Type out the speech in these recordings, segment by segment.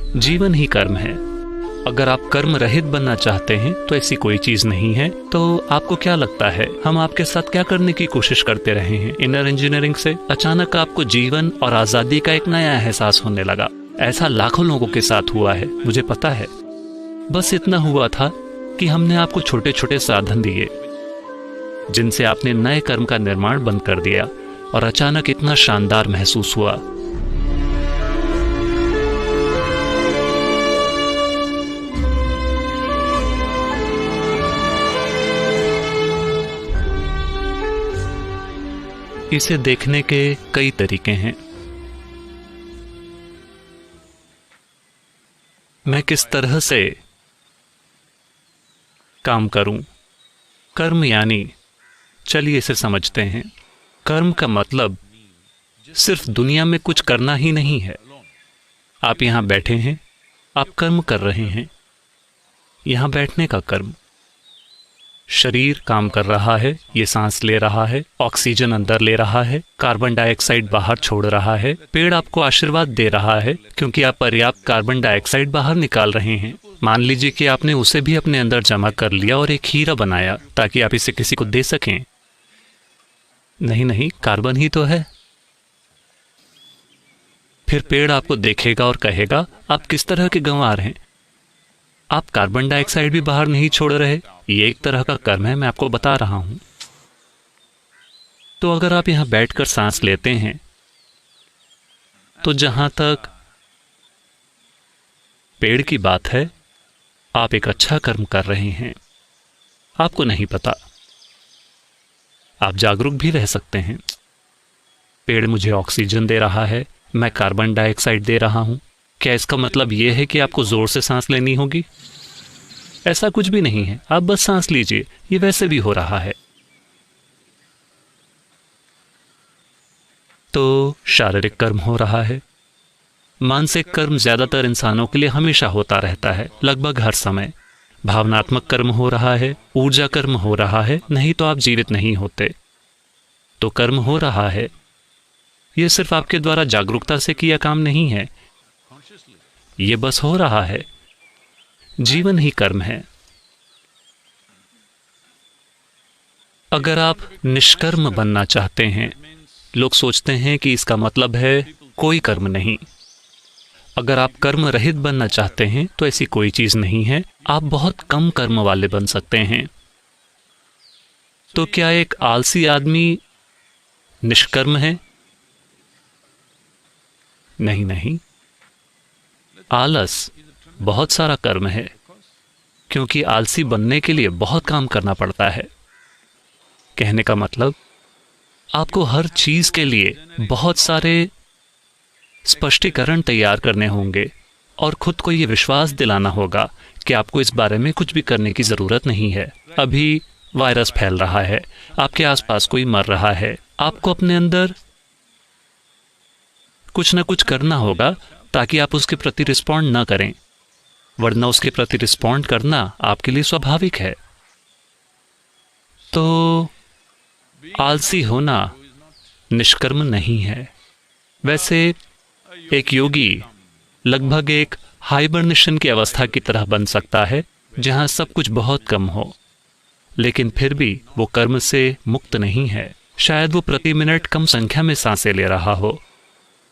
जीवन ही कर्म है। अगर आप कर्म रहित बनना चाहते हैं तो ऐसी कोई चीज नहीं है। तो आपको क्या लगता है हम आपके साथ क्या करने की कोशिश करते रहे हैं? इनर इंजीनियरिंग से अचानक आपको जीवन और आजादी का एक नया एहसास होने लगा। ऐसा लाखों लोगों के साथ हुआ है, मुझे पता है। बस इतना हुआ था कि हमने आपको छोटे छोटे साधन दिए जिनसे आपने नए कर्म का निर्माण बंद कर दिया और अचानक इतना शानदार महसूस हुआ। इसे देखने के कई तरीके हैं। मैं किस तरह से काम करूं? कर्म यानी, चलिए इसे समझते हैं। कर्म का मतलब सिर्फ दुनिया में कुछ करना ही नहीं है। आप यहां बैठे हैं, आप कर्म कर रहे हैं। यहां बैठने का कर्म, शरीर काम कर रहा है, ये सांस ले रहा है, ऑक्सीजन अंदर ले रहा है, कार्बन डाइऑक्साइड बाहर छोड़ रहा है। पेड़ आपको आशीर्वाद दे रहा है क्योंकि आप पर्याप्त कार्बन डाइऑक्साइड बाहर निकाल रहे हैं। मान लीजिए कि आपने उसे भी अपने अंदर जमा कर लिया और एक हीरा बनाया ताकि आप इसे किसी को दे सकें। नहीं नहीं, कार्बन ही तो है। फिर पेड़ आपको देखेगा और कहेगा आप किस तरह के गंवार हैं, आप कार्बन डाइऑक्साइड भी बाहर नहीं छोड़ रहे। ये एक तरह का कर्म है, मैं आपको बता रहा हूं। तो अगर आप यहां बैठकर सांस लेते हैं तो जहां तक पेड़ की बात है, आप एक अच्छा कर्म कर रहे हैं। आपको नहीं पता, आप जागरूक भी रह सकते हैं। पेड़ मुझे ऑक्सीजन दे रहा है, मैं कार्बन डाइऑक्साइड दे रहा हूं। क्या इसका मतलब यह है कि आपको जोर से सांस लेनी होगी? ऐसा कुछ भी नहीं है, आप बस सांस लीजिए, ये वैसे भी हो रहा है। तो शारीरिक कर्म हो रहा है। मानसिक कर्म ज्यादातर इंसानों के लिए हमेशा होता रहता है, लगभग हर समय। भावनात्मक कर्म हो रहा है, ऊर्जा कर्म हो रहा है, नहीं तो आप जीवित नहीं होते। तो कर्म हो रहा है। यह सिर्फ आपके द्वारा जागरूकता से किया काम नहीं है, ये बस हो रहा है। जीवन ही कर्म है। अगर आप निष्कर्म बनना चाहते हैं, लोग सोचते हैं कि इसका मतलब है कोई कर्म नहीं। अगर आप कर्म रहित बनना चाहते हैं तो ऐसी कोई चीज नहीं है, आप बहुत कम कर्म वाले बन सकते हैं। तो क्या एक आलसी आदमी निष्कर्म है? नहीं नहीं, आलस बहुत सारा कर्म है, क्योंकि आलसी बनने के लिए बहुत काम करना पड़ता है। कहने का मतलब, आपको हर चीज के लिए बहुत सारे स्पष्टीकरण तैयार करने होंगे और खुद को यह विश्वास दिलाना होगा कि आपको इस बारे में कुछ भी करने की जरूरत नहीं है। अभी वायरस फैल रहा है, आपके आसपास कोई मर रहा है, आपको अपने अंदर कुछ ना कुछ करना होगा ताकि आप उसके प्रति रिस्पॉन्ड ना करें, वरना उसके प्रति रिस्पॉन्ड करना आपके लिए स्वाभाविक है। तो आलसी होना निष्कर्म नहीं है। वैसे एक योगी लगभग एक हाइबरनेशन की अवस्था की तरह बन सकता है, जहां सब कुछ बहुत कम हो, लेकिन फिर भी वो कर्म से मुक्त नहीं है। शायद वो प्रति मिनट कम संख्या में सांसें ले रहा हो।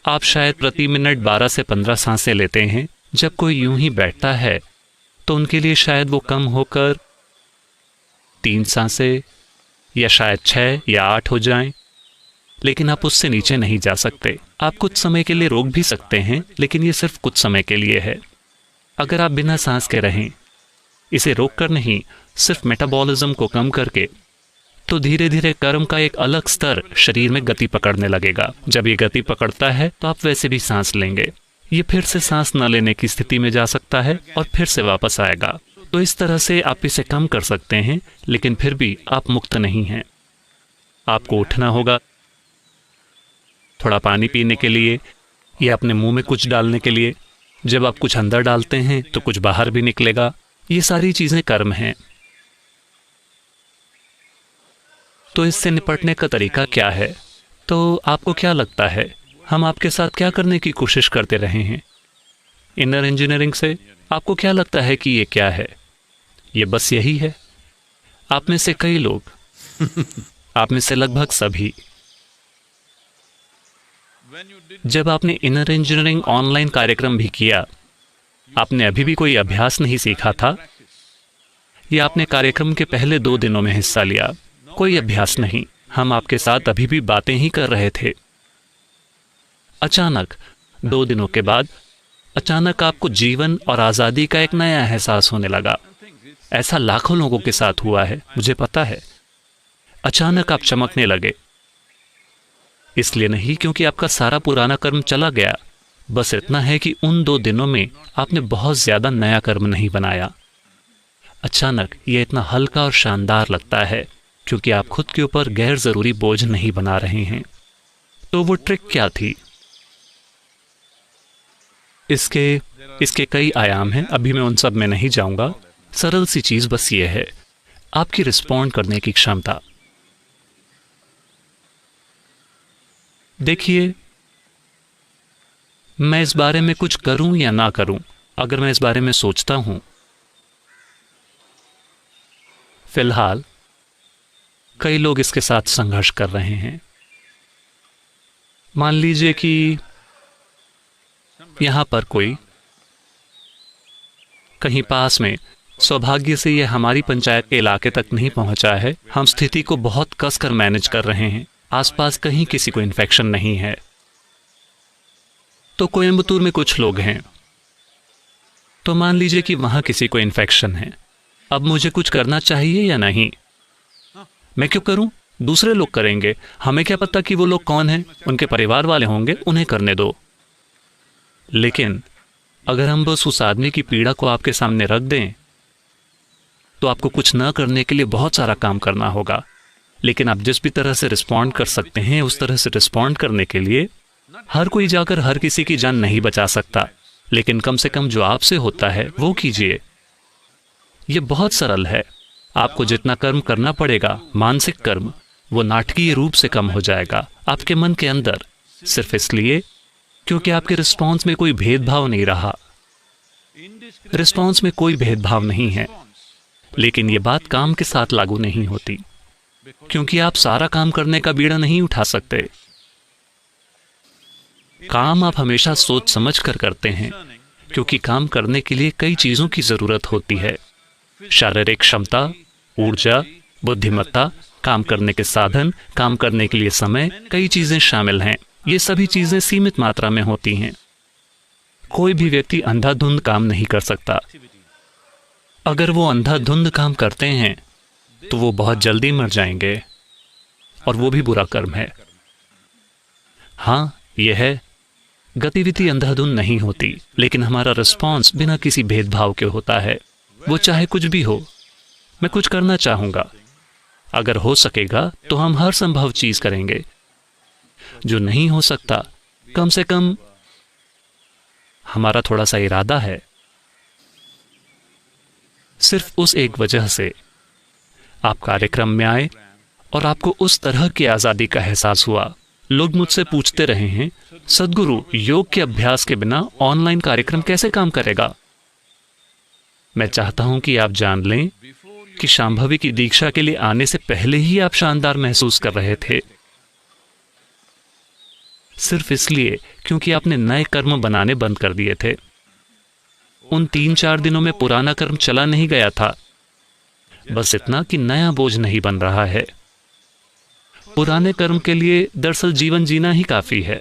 आप शायद प्रति मिनट 12 से 15 सांसें लेते हैं। जब कोई यूं ही बैठता है तो उनके लिए शायद वो कम होकर 3 सांसें या शायद 6 या 8 हो जाएं, लेकिन आप उससे नीचे नहीं जा सकते। आप कुछ समय के लिए रोक भी सकते हैं, लेकिन ये सिर्फ कुछ समय के लिए है। अगर आप बिना सांस के रहें, इसे रोक कर नहीं, सिर्फ मेटाबॉलिज्म को कम करके, तो धीरे धीरे कर्म का एक अलग स्तर शरीर में गति पकड़ने लगेगा। जब ये गति पकड़ता है तो आप वैसे भी सांस लेंगे। ये फिर से सांस न लेने की स्थिति में जा सकता है और फिर से वापस आएगा। तो इस तरह से आप इसे कम कर सकते हैं, लेकिन फिर भी आप मुक्त नहीं हैं। आपको उठना होगा, थोड़ा पानी पीने के लिए या अपने मुंह में कुछ डालने के लिए। जब आप कुछ अंदर डालते हैं तो कुछ बाहर भी निकलेगा। ये सारी चीजें कर्म हैं। तो इससे निपटने का तरीका क्या है? तो आपको क्या लगता है हम आपके साथ क्या करने की कोशिश करते रहे हैं? इनर इंजीनियरिंग से आपको क्या लगता है कि ये क्या है? ये बस यही है। आप में से कई लोग, आप में से लगभग सभी, जब आपने इनर इंजीनियरिंग ऑनलाइन कार्यक्रम भी किया, आपने अभी भी कोई अभ्यास नहीं सीखा था, या आपने कार्यक्रम के पहले 2 दिनों में हिस्सा लिया, कोई अभ्यास नहीं, हम आपके साथ अभी भी बातें ही कर रहे थे। अचानक 2 दिनों के बाद अचानक आपको जीवन और आजादी का एक नया एहसास होने लगा। ऐसा लाखों लोगों के साथ हुआ है, मुझे पता है। अचानक आप चमकने लगे, इसलिए नहीं क्योंकि आपका सारा पुराना कर्म चला गया, बस इतना है कि उन 2 दिनों में आपने बहुत ज्यादा नया कर्म नहीं बनाया। अचानक ये इतना हल्का और शानदार लगता है क्योंकि आप खुद के ऊपर गैर जरूरी बोझ नहीं बना रहे हैं। तो वो ट्रिक क्या थी? इसके कई आयाम हैं, अभी मैं उन सब में नहीं जाऊंगा। सरल सी चीज बस ये है, आपकी रिस्पॉन्ड करने की क्षमता। देखिए, मैं इस बारे में कुछ करूं या ना करूं, अगर मैं इस बारे में सोचता हूं, फिलहाल कई लोग इसके साथ संघर्ष कर रहे हैं। मान लीजिए कि यहां पर कोई कहीं पास में, सौभाग्य से यह हमारी पंचायत के इलाके तक नहीं पहुंचा है, हम स्थिति को बहुत कसकर मैनेज कर रहे हैं, आसपास कहीं किसी को इन्फेक्शन नहीं है। तो कोयंबटूर में कुछ लोग हैं, तो मान लीजिए कि वहां किसी को इन्फेक्शन है। अब मुझे कुछ करना चाहिए या नहीं? मैं क्यों करूं? दूसरे लोग करेंगे, हमें क्या पता कि वो लोग कौन हैं, उनके परिवार वाले होंगे, उन्हें करने दो। लेकिन अगर हम बस उस आदमी की पीड़ा को आपके सामने रख दें, तो आपको कुछ न करने के लिए बहुत सारा काम करना होगा। लेकिन आप जिस भी तरह से रिस्पॉन्ड कर सकते हैं, उस तरह से रिस्पॉन्ड करने के लिए हर कोई जाकर हर किसी की जान नहीं बचा सकता, लेकिन कम से कम जो आपसे होता है वो कीजिए। यह बहुत सरल है। आपको जितना कर्म करना पड़ेगा, मानसिक कर्म, वो नाटकीय रूप से कम हो जाएगा आपके मन के अंदर, सिर्फ इसलिए क्योंकि आपके रिस्पॉन्स में कोई भेदभाव नहीं रहा। रिस्पॉन्स में कोई भेदभाव नहीं है। लेकिन यह बात काम के साथ लागू नहीं होती, क्योंकि आप सारा काम करने का बीड़ा नहीं उठा सकते। काम आप हमेशा सोच समझ कर करते हैं, क्योंकि काम करने के लिए कई चीजों की जरूरत होती है। शारीरिक क्षमता, ऊर्जा, बुद्धिमत्ता, काम करने के साधन, काम करने के लिए समय, कई चीजें शामिल हैं। ये सभी चीजें सीमित मात्रा में होती हैं। कोई भी व्यक्ति अंधाधुंध काम नहीं कर सकता। अगर वो अंधाधुंध काम करते हैं तो वो बहुत जल्दी मर जाएंगे, और वो भी बुरा कर्म है। हाँ, यह है, गतिविधि अंधाधुंध नहीं होती, लेकिन हमारा रिस्पॉन्स बिना किसी भेदभाव के होता है। वो चाहे कुछ भी हो। मैं कुछ करना चाहूंगा, अगर हो सकेगा तो हम हर संभव चीज करेंगे। जो नहीं हो सकता, कम से कम हमारा थोड़ा सा इरादा है। सिर्फ उस एक वजह से आप कार्यक्रम में आए और आपको उस तरह की आजादी का एहसास हुआ। लोग मुझसे पूछते रहे हैं, सद्गुरु, योग के अभ्यास के बिना ऑनलाइन कार्यक्रम कैसे काम करेगा? मैं चाहता हूं कि आप जान लें कि शांभवी की दीक्षा के लिए आने से पहले ही आप शानदार महसूस कर रहे थे, सिर्फ इसलिए क्योंकि आपने नए कर्म बनाने बंद कर दिए थे। उन 3-4 दिनों में पुराना कर्म चला नहीं गया था, बस इतना कि नया बोझ नहीं बन रहा है। पुराने कर्म के लिए दरअसल जीवन जीना ही काफी है।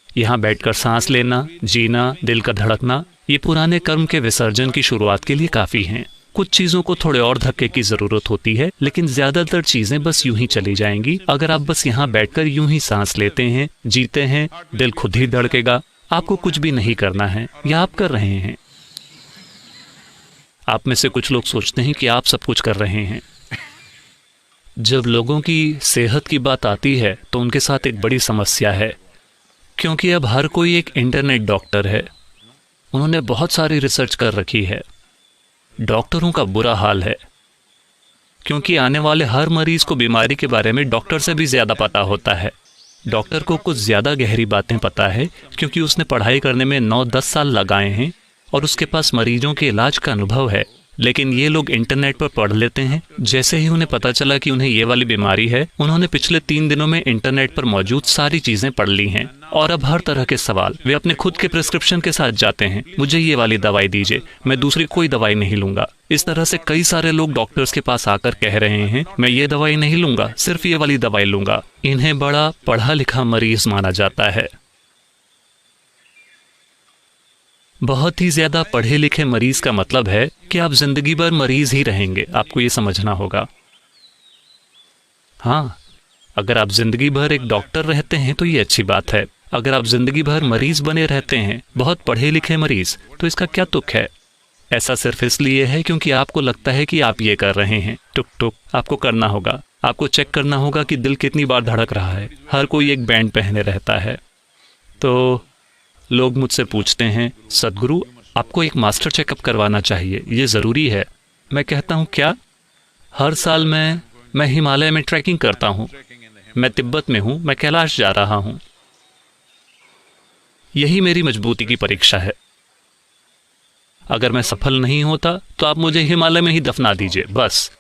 यहां बैठकर सांस लेना, जीना, दिल का धड़कना, ये पुराने कर्म के विसर्जन की शुरुआत के लिए काफी हैं। कुछ चीजों को थोड़े और धक्के की जरूरत होती है, लेकिन ज्यादातर चीजें बस यूं ही चली जाएंगी। अगर आप बस यहां बैठकर यूं ही सांस लेते हैं, जीते हैं, दिल खुद ही धड़केगा। आपको कुछ भी नहीं करना है, या आप कर रहे हैं। आप में से कुछ लोग सोचते हैं कि आप सब कुछ कर रहे हैं। जब लोगों की सेहत की बात आती है तो उनके साथ एक बड़ी समस्या है, क्योंकि अब हर कोई एक इंटरनेट डॉक्टर है। उन्होंने बहुत सारी रिसर्च कर रखी है। डॉक्टरों का बुरा हाल है, क्योंकि आने वाले हर मरीज को बीमारी के बारे में डॉक्टर से भी ज्यादा पता होता है। डॉक्टर को कुछ ज्यादा गहरी बातें पता है, क्योंकि उसने पढ़ाई करने में 9-10 साल लगाए हैं, और उसके पास मरीजों के इलाज का अनुभव है, लेकिन ये लोग इंटरनेट पर पढ़ लेते हैं। जैसे ही उन्हें पता चला कि उन्हें ये वाली बीमारी है, उन्होंने पिछले 3 दिनों में इंटरनेट पर मौजूद सारी चीजें पढ़ ली हैं और अब हर तरह के सवाल वे अपने खुद के प्रिस्क्रिप्शन के साथ जाते हैं। मुझे ये वाली दवाई दीजिए, मैं दूसरी कोई दवाई नहीं लूंगा। इस तरह से कई सारे लोग डॉक्टर्स के पास आकर कह रहे हैं, मैं ये दवाई नहीं लूंगा, सिर्फ ये वाली दवाई लूंगा। इन्हें बड़ा पढ़ा लिखा मरीज माना जाता है। बहुत ही ज्यादा पढ़े लिखे मरीज का मतलब है कि आप जिंदगी भर मरीज ही रहेंगे। आपको ये समझना होगा। हाँ, अगर आप जिंदगी भर एक डॉक्टर रहते हैं तो ये अच्छी बात है। अगर आप जिंदगी भर मरीज बने रहते हैं, बहुत पढ़े लिखे मरीज, तो इसका क्या तुक है? ऐसा सिर्फ इसलिए है क्योंकि आपको लगता है कि आप ये कर रहे हैं। टुक टुक आपको करना होगा। आपको चेक करना होगा कि दिल कितनी बार धड़क रहा है। हर कोई एक बैंड पहने रहता है। तो लोग मुझसे पूछते हैं, सदगुरु आपको एक मास्टर चेकअप करवाना चाहिए, ये ज़रूरी है। मैं कहता हूँ क्या? हर साल मैं हिमालय में ट्रैकिंग करता हूँ, मैं तिब्बत में हूँ, मैं कैलाश जा रहा हूँ। यही मेरी मजबूती की परीक्षा है। अगर मैं सफल नहीं होता तो आप मुझे हिमालय में ही दफना दीजिए बस,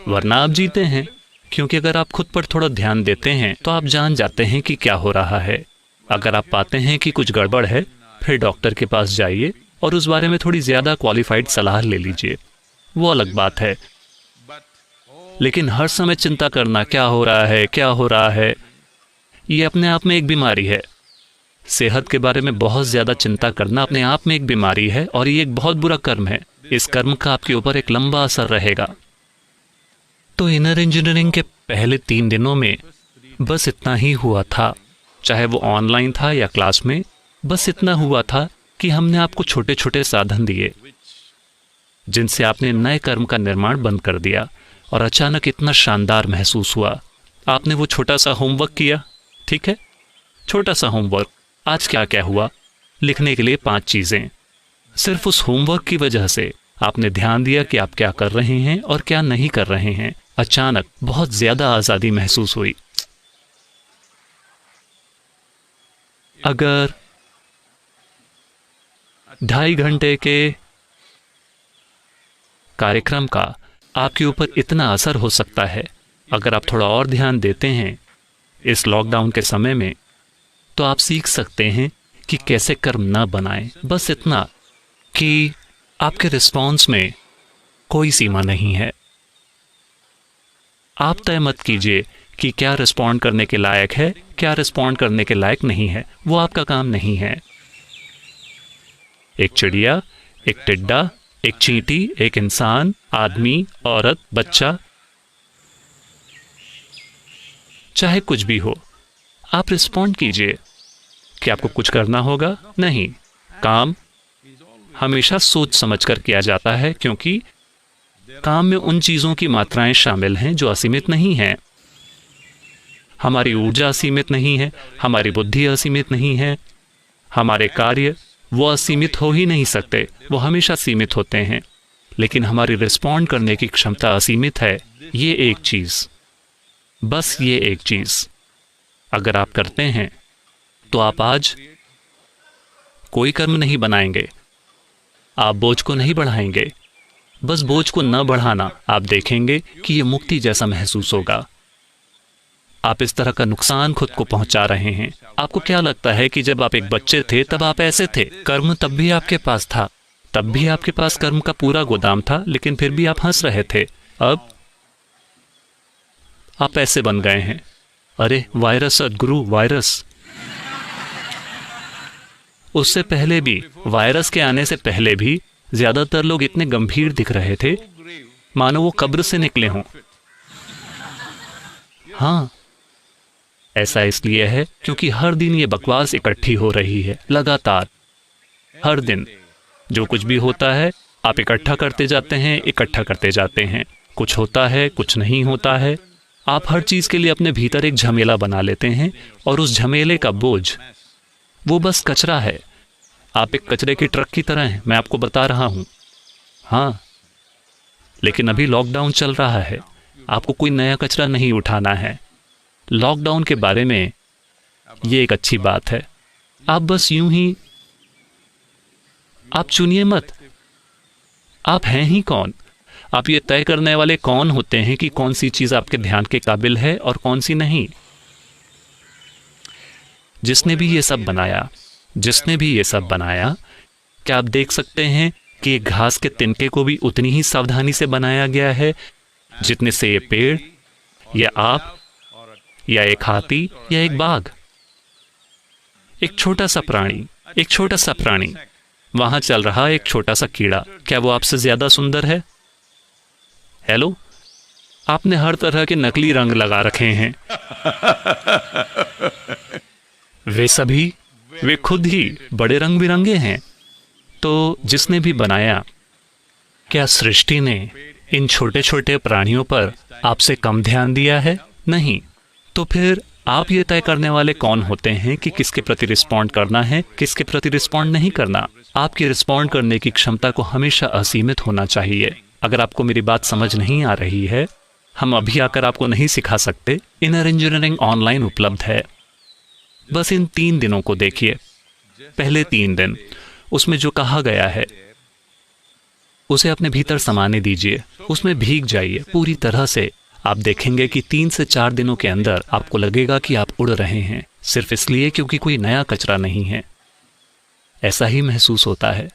वरना आप जीते हैं। क्योंकि अगर आप खुद पर थोड़ा ध्यान देते हैं तो आप जान जाते हैं कि क्या हो रहा है। अगर आप पाते हैं कि कुछ गड़बड़ है, फिर डॉक्टर के पास जाइए और उस बारे में थोड़ी ज्यादा क्वालिफाइड सलाह ले लीजिए, वो अलग बात है। लेकिन हर समय चिंता करना, क्या हो रहा है, क्या हो रहा है, ये अपने आप में एक बीमारी है। सेहत के बारे में बहुत ज्यादा चिंता करना अपने आप में एक बीमारी है और ये एक बहुत बुरा कर्म है। इस कर्म का आपके ऊपर एक लंबा असर रहेगा। तो इनर इंजीनियरिंग के पहले 3 दिनों में बस इतना ही हुआ था, चाहे वो ऑनलाइन था या क्लास में। बस इतना हुआ था कि हमने आपको छोटे छोटे साधन दिए जिनसे आपने नए कर्म का निर्माण बंद कर दिया और अचानक इतना शानदार महसूस हुआ। आपने वो छोटा सा होमवर्क किया, ठीक है, छोटा सा होमवर्क। आज क्या क्या हुआ? लिखने के लिए 5 चीजें। सिर्फ उस होमवर्क की वजह से आपने ध्यान दिया कि आप क्या कर रहे हैं और क्या नहीं कर रहे हैं। अचानक बहुत ज्यादा आजादी महसूस हुई। अगर 2.5 घंटे के कार्यक्रम का आपके ऊपर इतना असर हो सकता है, अगर आप थोड़ा और ध्यान देते हैं इस लॉकडाउन के समय में, तो आप सीख सकते हैं कि कैसे कर्म ना बनाएं। बस इतना कि आपके रिस्पॉन्स में कोई सीमा नहीं है। आप तय मत कीजिए कि क्या रिस्पॉन्ड करने के लायक है, क्या रिस्पॉन्ड करने के लायक नहीं है। वो आपका काम नहीं है। एक चिड़िया, एक टिड्डा, एक चींटी, एक इंसान, आदमी, औरत, बच्चा, चाहे कुछ भी हो, आप रिस्पॉन्ड कीजिए। कि आपको कुछ करना होगा? नहीं। काम हमेशा सोच समझकर किया जाता है, क्योंकि काम में उन चीजों की मात्राएं शामिल हैं जो असीमित नहीं हैं। हमारी ऊर्जा असीमित नहीं है, हमारी बुद्धि असीमित नहीं है, हमारे कार्य वो असीमित हो ही नहीं सकते, वो हमेशा सीमित होते हैं। लेकिन हमारी रिस्पॉन्ड करने की क्षमता असीमित है। ये एक चीज, बस ये एक चीज अगर आप करते हैं तो आप आज कोई कर्म नहीं बनाएंगे, आप बोझ को नहीं बढ़ाएंगे। बस बोझ को न बढ़ाना, आप देखेंगे कि ये मुक्ति जैसा महसूस होगा। आप इस तरह का नुकसान खुद को पहुंचा रहे हैं। आपको क्या लगता है कि जब आप एक बच्चे थे तब आप ऐसे थे? कर्म तब भी आपके पास था, तब भी आपके पास कर्म का पूरा गोदाम था, लेकिन फिर भी आप हंस रहे थे। अब आप ऐसे बन गए हैं। अरे वायरस सदगुरु, वायरस। उससे पहले भी, वायरस के आने से पहले भी ज्यादातर लोग इतने गंभीर दिख रहे थे मानो वो कब्र से निकले हों। हाँ, ऐसा इसलिए है क्योंकि हर दिन ये बकवास इकट्ठी हो रही है, लगातार। हर दिन जो कुछ भी होता है आप इकट्ठा करते जाते हैं, इकट्ठा करते जाते हैं। कुछ होता है, कुछ नहीं होता है। आप हर चीज के लिए अपने भीतर एक झमेला बना लेते हैं और उस झमेले का बोझ वो बस कचरा है। आप एक कचरे की ट्रक की तरह हैं, मैं आपको बता रहा हूं। हाँ, लेकिन अभी लॉकडाउन चल रहा है, आपको कोई नया कचरा नहीं उठाना है। लॉकडाउन के बारे में ये एक अच्छी बात है। आप बस यूं ही आप चुनिए मत। आप हैं ही कौन? आप ये तय करने वाले कौन होते हैं कि कौन सी चीज आपके ध्यान के काबिल है और कौन सी नहीं? जिसने भी ये सब बनाया, क्या आप देख सकते हैं कि एक घास के तिनके को भी उतनी ही सावधानी से बनाया गया है जितने से ये पेड़ या आप या एक हाथी या एक बाघ? एक छोटा सा प्राणी वहां चल रहा एक छोटा सा कीड़ा, क्या वो आपसे ज्यादा सुंदर है? हेलो, आपने हर तरह के नकली रंग लगा रखे हैं। वे खुद ही बड़े रंग बिरंगे हैं। तो जिसने भी बनाया, क्या सृष्टि ने इन छोटे छोटे प्राणियों पर आपसे कम ध्यान दिया है? नहीं। तो फिर आप ये तय करने वाले कौन होते हैं कि किसके प्रति रिस्पॉन्ड करना है, किसके प्रति रिस्पॉन्ड नहीं करना? आपकी रिस्पॉन्ड करने की क्षमता को हमेशा असीमित होना चाहिए। अगर आपको मेरी बात समझ नहीं आ रही है, हम अभी आकर आपको नहीं सिखा सकते। इनर इंजीनियरिंग ऑनलाइन उपलब्ध है। बस इन 3 दिनों को देखिए। पहले 3 दिन, उसमें जो कहा गया है उसे अपने भीतर समाने दीजिए, उसमें भीग जाइए पूरी तरह से। आप देखेंगे कि 3 से 4 दिनों के अंदर आपको लगेगा कि आप उड़ रहे हैं, सिर्फ इसलिए क्योंकि कोई नया कचरा नहीं है। ऐसा ही महसूस होता है।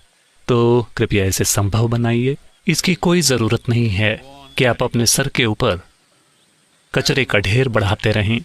तो कृपया इसे संभव बनाइए। इसकी कोई जरूरत नहीं है कि आप अपने सर के ऊपर कचरे का ढेर बढ़ाते रहें।